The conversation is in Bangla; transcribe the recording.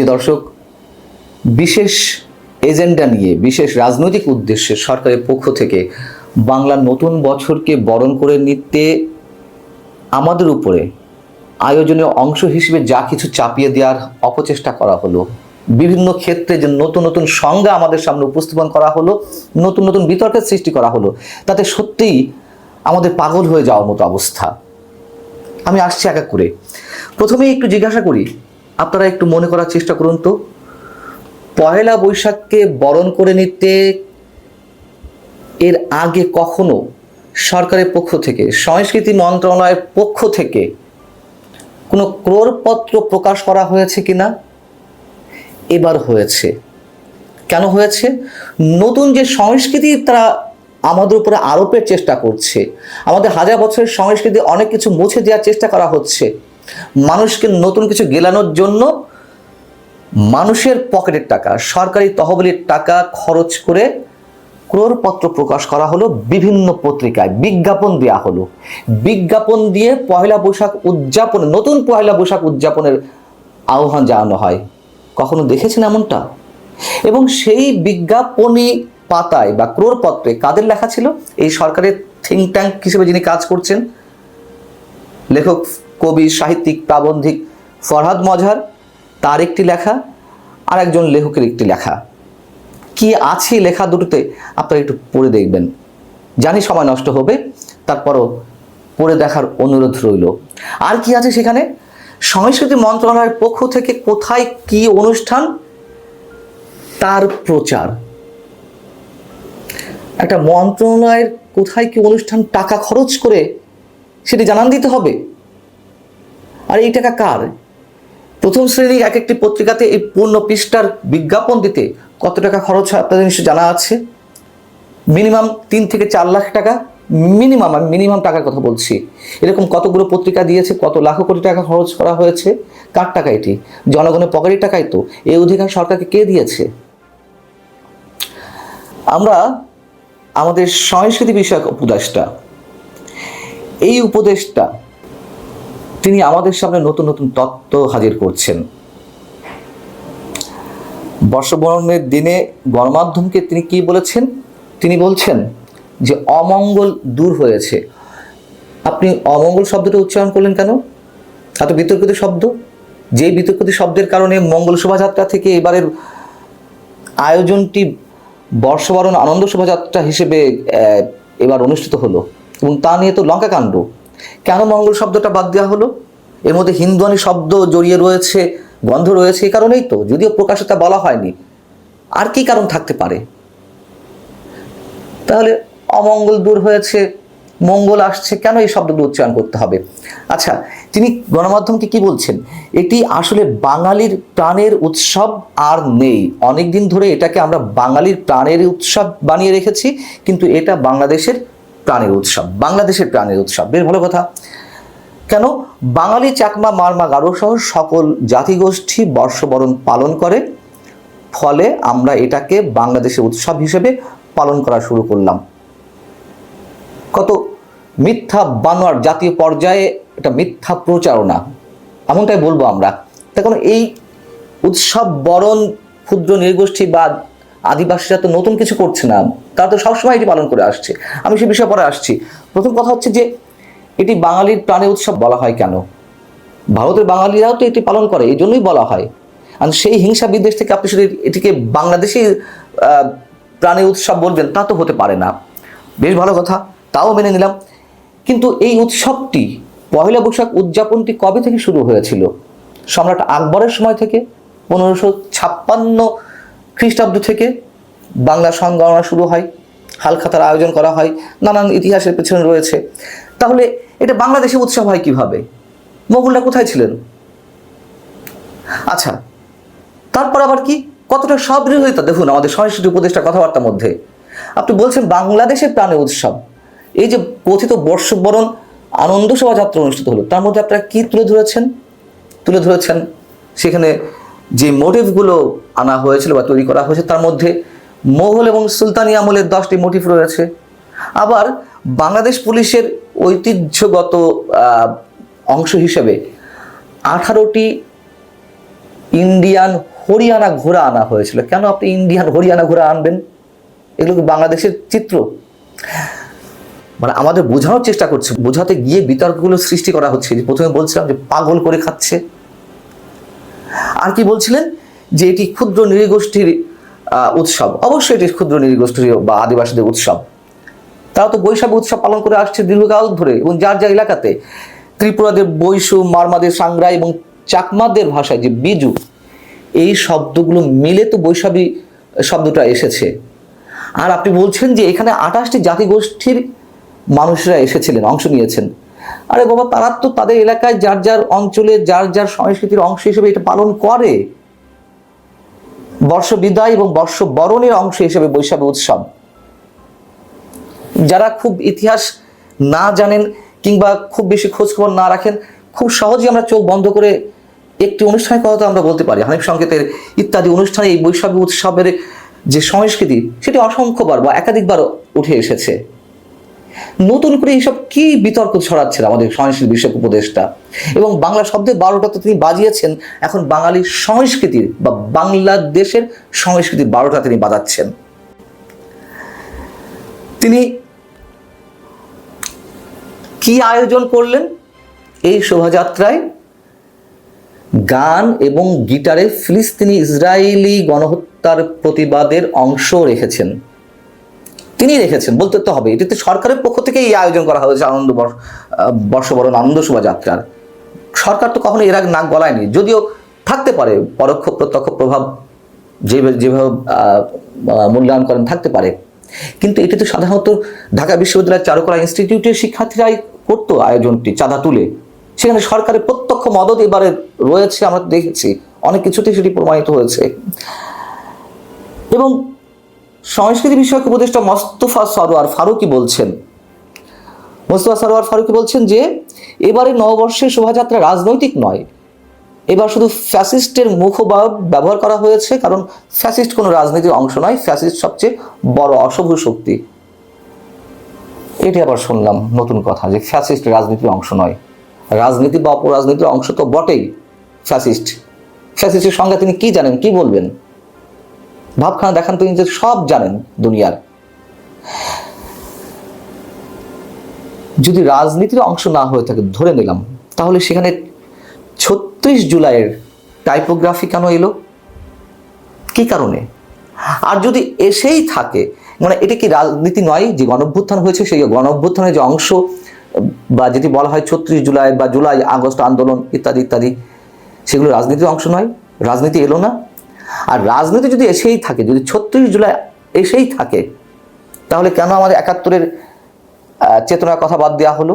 প্রিয় দর্শক, বিশেষ এজেন্ডা নিয়ে বিশেষ রাজনৈতিক উদ্দেশ্যে সরকারের পক্ষ থেকে বাংলার নতুন বছরকে বরণ করে নিতে আমাদের উপরে আয়োজনের অংশ হিসেবে যা কিছু চাপিয়ে দেওয়ার অপচেষ্টা করা হলো, বিভিন্ন ক্ষেত্রে যে নতুন নতুন সংজ্ঞা আমাদের সামনে উপস্থাপন করা হলো, নতুন নতুন বিতর্কের সৃষ্টি করা হলো, তাতে সত্যিই আমাদের পাগল হয়ে যাওয়ার মতো অবস্থা। আমি আসছি এক এক করে। প্রথমেই একটু জিজ্ঞাসা করি, আপনারা একটু মনে করার চেষ্টা করুন তো, পহেলা বৈশাখকে বরণ করে নিতে এর আগে কখনো সরকারের পক্ষ থেকে, সংস্কৃতি মন্ত্রণালয়ের পক্ষ থেকে কোনো ক্রোড়পত্র প্রকাশ করা হয়েছে কিনা? এবার হয়েছে। কেন হয়েছে? নতুন যে সংস্কৃতি তারা আমাদের উপরে আরোপের চেষ্টা করছে, আমাদের হাজার বছরের সংস্কৃতি অনেক কিছু মুছে দেওয়ার চেষ্টা করা হচ্ছে, মানুষকে নতুন কিছু গেলানোর জন্য মানুষের পকেটের টাকা, সরকারি তহবিলের টাকা খরচ করে ক্রোড়পত্র প্রকাশ করা হলো, বিভিন্ন পত্রিকায় বিজ্ঞাপন দেওয়া হলো। বিজ্ঞাপন দিয়ে পহেলা বৈশাখ উদযাপন, নতুন পহেলা বৈশাখ উদযাপনের আহ্বান জানানো হয়। কখনো দেখেছেন এমনটা? এবং সেই বিজ্ঞাপনী পাতায় বা ক্রোড়পত্রে কাদের লেখা ছিল? এই সরকারের থিঙ্ক ট্যাঙ্ক হিসেবে যিনি কাজ করছেন, লেখক, কবি, সাহিত্যিক, প্রাবন্ধিক ফরহাদ মজহার, তার একটি লেখা, আর একজন লেখকের একটি লেখা। কি আছে লেখা দুটোতে আপনারা একটু পড়ে দেখবেন। জানি সময় নষ্ট হবে, তারপরও পড়ে দেখার অনুরোধ রইল। আর কি আছে সেখানে? সংস্কৃতি মন্ত্রণালয়ের পক্ষ থেকে কোথায় কি অনুষ্ঠান, তার প্রচার। একটা মন্ত্রণালয়ের কোথায় কি অনুষ্ঠান টাকা খরচ করে সেটি জানান দিতে হবে। আর এই টাকা কার? প্রথম শ্রেণীর এক একটি পত্রিকাতে এই পূর্ণ পৃষ্ঠার বিজ্ঞাপন দিতে কত টাকা খরচ হয় আপনাদের নিশ্চয় জানা আছে। মিনিমাম 3 থেকে 4 লাখ টাকা, মিনিমাম, আমি মিনিমাম টাকার কথা বলছি। এরকম কতগুলো পত্রিকা দিয়েছে, কত লাখ কোটি টাকা খরচ করা হয়েছে। কার টাকা এটি? জনগণের পকেটের টাকাই তো। এই অধিকার সরকারকে কে দিয়েছে? আমরা আমাদের সংস্কৃতি বিষয়ক উপদেষ্টা, এই উপদেষ্টা তিনি আমাদের সামনে নতুন নতুন তত্ত্ব হাজির করছেন। বর্ষবরণের দিনে গণমাধ্যমকে তিনি কি বলেছেন? তিনি বলছেন যে অমঙ্গল দূর হয়েছে। আপনি অমঙ্গল শব্দটা উচ্চারণ করলেন কেন? এত বিতর্কিত শব্দ, যে বিতর্কিত শব্দের কারণে মঙ্গল শোভাযাত্রা থেকে এবারের আয়োজনটি বর্ষবরণ আনন্দ শোভাযাত্রা হিসেবে এবার অনুষ্ঠিত হলো, এবং তা নিয়ে তো লঙ্কা কাণ্ড। কেন মঙ্গল শব্দটা বাদ দেওয়া হলো? এর মধ্যে হিন্দুয়ানি শব্দ জড়িয়ে রয়েছে, গন্ধ রয়েছে, এই কারণেই তো, যদিও প্রকাশে তা বলা হয়নি। আর কি কারণ থাকতে পারে? তাহলে অমঙ্গল দূর হয়েছে, মঙ্গল আসছে, কেন এই শব্দগুলো উচ্চারণ করতে হবে? আচ্ছা, তিনি গণমাধ্যমকে কি বলছেন? এটি আসলে বাঙালির প্রাণের উৎসব আর নেই। অনেকদিন ধরে এটাকে আমরা বাঙালির প্রাণের উৎসব বানিয়ে রেখেছি, কিন্তু এটা বাংলাদেশের প্রাণের উৎসব, বাংলাদেশের প্রাণের উৎসব। বেশ ভালো কথা। কেন? বাঙালি, চাকমা, মারমা, গারো সহ সকল জাতিগোষ্ঠী বর্ষবরণ পালন করে, ফলে আমরা এটাকে বাংলাদেশের উৎসব হিসেবে পালন করা শুরু করলাম। কত মিথ্যা বানোয়ার, জাতীয় পর্যায়ে এটা মিথ্যা প্রচারণা, এমনটাই বলবো আমরা। তখন এই উৎসব বরণ ক্ষুদ্র নৃগোষ্ঠী বা আদিবাসীরা তো নতুন কিছু করছে না, তারা তো সবসময় এটি পালন করে আসছে। আমি সে বিষয়ে পরে আসছি। প্রথম কথা হচ্ছে যে এটি বাঙালির প্রাণের উৎসব বলা হয় কেন? ভারতের বাঙালিরাও তো এটি পালন করে, এই জন্যই বলা হয়। আর সেই হিংসা বিদ্বেষ থেকে আপনি শুধু এটিকে বাংলাদেশি প্রাণের উৎসব বলবেন, তা তো হতে পারে না। বেশ ভালো কথা, তাও মেনে নিলাম। কিন্তু এই উৎসবটি, পহেলা বৈশাখ উদযাপনটি কবে থেকে শুরু হয়েছিল? সম্রাট আকবরের সময় থেকে, 1556 খ্রিস্টাব্দ থেকে বাংলা সংগণনা শুরু হয়, হালখাতার আয়োজন করা হয়, নানান ইতিহাসের পেছনে রয়েছে। তাহলে এটা বাংলাদেশে উৎসব হয় কিভাবে? মোগলরা কোথায় ছিলেন? আচ্ছা, তারপর আবার কি কতটা সবিরোধিতা দেখুন আমাদের সংস্কৃতি উপদেষ্টা কথাবার্তার মধ্যে। আপনি বলছেন বাংলাদেশের প্রাণের উৎসব, এই যে কথিত বর্ষবরণ আনন্দ শোভাযাত্রা অনুষ্ঠিত হলো, তার মধ্যে আপনারা কি তুলে ধরেছেন? সেখানে যে মোটিভগুলো আনা হয়েছিল বা তৈরি করা হয়েছে, তার মধ্যে মোগল এবং সুলতানি আমলের 10টি মোটিভ রয়েছে। আবার বাংলাদেশ পুলিশের ঐতিহ্যগত অংশ হিসেবে 18টি ইন্ডিয়ান হরিয়ানা ঘোড়া আনা হয়েছিল। কেন আপনি ইন্ডিয়ান হরিয়ানা ঘোড়া আনবেন? এগুলো কি বাংলাদেশের চিত্র? মানে আমাদের বোঝানোর চেষ্টা করছে, বোঝাতে গিয়ে বিতর্কগুলো সৃষ্টি করা হচ্ছে। যে প্রথমে বলছিলাম যে পাগল করে খাচ্ছে, আর কি বলছিলেন যে এটি ক্ষুদ্র নৃগোষ্ঠীর উৎসব। অবশ্যই এটি ক্ষুদ্র নৃগোষ্ঠীর বা আদিবাসীদের উৎসব। তারা তো বৈশাখ উৎসব পালন করে আসছে দীর্ঘকাল ধরে, এবং যার যার এলাকাতে। ত্রিপুরাদের বৈশু, মারমাদের সাংগ্রাই এবং চাকমাদের ভাষায় যে বিজু, এই শব্দগুলো মিলে তো বৈশাখী শব্দটা এসেছে। আর আপনি বলছেন যে এখানে 28টি জাতিগোষ্ঠীর মানুষরা এসেছিলেন, অংশ নিয়েছেন। আরে বাবা, তারা তো তাদের এলাকায় যার যার অঞ্চলে যার যার সংস্কৃতির অংশ হিসেবে এটা পালন করে। বর্ষ বিদায় এবং বর্ষ বরণের অংশ হিসেবে বৈশাখী উৎসব। যারা খুব ইতিহাস না জানেন কিংবা খুব বেশি খোঁজখবর না রাখেন, খুব সহজেই আমরা চোখ বন্ধ করে একটি অনুষ্ঠানের কথা আমরা বলতে পারি। হানিফ সংকেতের ইত্যাদি অনুষ্ঠানে এই বৈশাখী উৎসবের যে সংস্কৃতি, সেটি অসংখ্যবার বা একাধিকবার উঠে এসেছে। নতুন করে এইসব কি বিতর্ক ছড়াচ্ছেন আমাদের সংস্কৃতি বিষয়ক উপদেষ্টা? এবং বাংলা শব্দের 12টা তো তিনি বাজিয়েছেন, এখন বাঙালির সংস্কৃতির বা বাংলাদেশের সংস্কৃতির 12টা তিনি বাজাচ্ছেন। তিনি কি আয়োজন করলেন? এই শোভাযাত্রায় গান এবং গিটারে ফিলিস্তিনি ইসরায়েলি গণহত্যার প্রতিবাদের অংশ রেখেছেন। তিনি রেখেছেন বলতে তো হবে, এটি তো সরকারের পক্ষ থেকে এই আয়োজন করা হয়েছে বর্ষবরণ আনন্দ শোভাযাত্রার। সরকার তো কখনো এর আগে নাক গলায়নি, যদিও থাকতে পারে পরোক্ষ প্রত্যক্ষ প্রভাব, যেভাবে মূল্যায়ন করেন থাকতে পারে। কিন্তু এটি তো সাধারণত ঢাকা বিশ্ববিদ্যালয়ের চারুকলা ইনস্টিটিউটের শিক্ষার্থীরাই করতো আয়োজনটি, চাঁদা তুলে। সেখানে সরকারের প্রত্যক্ষ মদত এবারে রয়েছে, আমরা দেখেছি অনেক কিছুতেই সেটি প্রমাণিত হয়েছে। এবং সংস্কৃতি বিষয়ক উপদেষ্টা মোস্তফা সরোয়ার ফারুকী বলছেন যে এবারে নববর্ষের শোভাযাত্রা রাজনৈতিক নয়, এবার শুধু ফ্যাসিস্টের মুখোভাব ব্যবহার করা হয়েছে, কারণ ফ্যাসিস্ট কোনো রাজনীতির অংশ নয়, ফ্যাসিস্ট সবচেয়ে বড় অশুভ শক্তি। এটি আবার শুনলাম নতুন কথা, যে ফ্যাসিস্ট রাজনীতির অংশ নয়। রাজনীতি বা অপরাজনীতির অংশ তো বটেই ফ্যাসিস্টের সঙ্গে তিনি কি জানেন, কি বলবেন? ভাবখানা দেখান তিনি যে সব জানেন দুনিয়ার। যদি রাজনীতির অংশ না হয়ে থাকে ধরে নিলাম, তাহলে সেখানে 36 জুলাইয়ের টাইপোগ্রাফি কেন এলো? কি কারণে? আর যদি এসেই থাকে, মানে এটা কি রাজনীতি নয়? যে গণঅভ্যুত্থান হয়েছে সেই গণঅভ্যুত্থানের যে অংশ, বা যেটি বলা হয় 36 জুলাই বা জুলাই আগস্ট আন্দোলন ইত্যাদি ইত্যাদি, সেগুলো রাজনীতির অংশ নয়? রাজনীতি এলো না? আর রাজনীতি যদি এসেই থাকে, যদি 36 জুলাই এসেই থাকে, তাহলে কেন আমাদের 71-এর চেতনার কথা বাদ দেওয়া হলো?